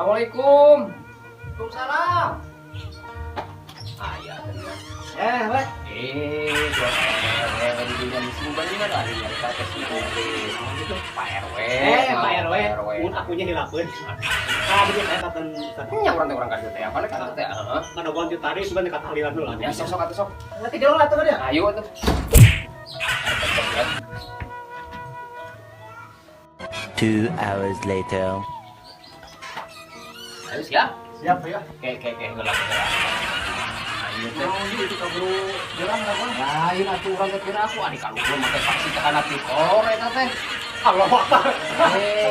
Assalamualaikum. Waalaikumsalam. Iya benar. Weh. Dua di dunia musim banyak ada yang kata si itu Pak RW. Pak RW. Mun akunya hilapeun. Begitu saya katakan Nya orang kan teh apa kan teh? mana gonti tadi sebenarnya kata halilan dulu lah. Ya sok atuh sok. Nanti dia lah tuh dia. Ayo atuh. 2 hours later. Ayo siap. Siap ya. Kayak gerak. Ayo teh. Itu kaburu jalan kawan. Lain atuh urang teh kira aku adik kalau belum pakai vaksin teh kana tikor eta teh. Allah Akbar.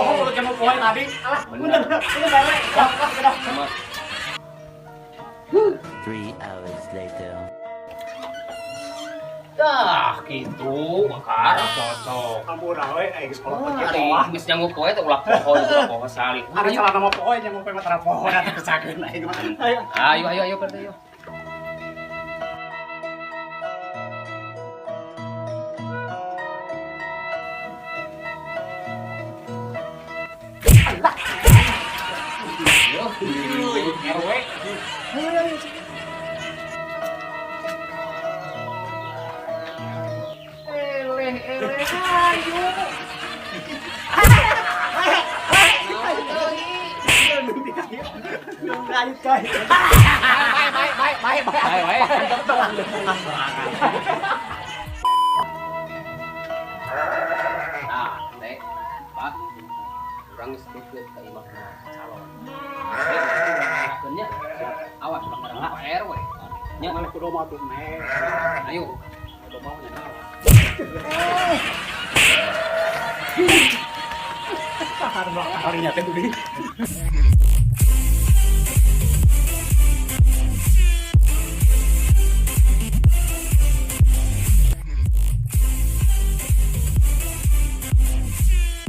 Oh, lu jamu poin tadi. Alah, bener bae. Dah. 3 hours later. Dah gitu, bakar cocok. Kamu rawe sekolah pakai Hari poa. geus nyanggup poe teh ulah pohon sali. Ada salah nama poin yang mau pe matra pohon ada kesakeun aing mah. Ayo berarti yuk. RW. Nah, Nek, Pak, kurang sedikit ke imam calon. Akhirnya, awas barang Pak RW. Nya mana kudu mau tuh me. Ayo. Kudu mau nya. Harinya teh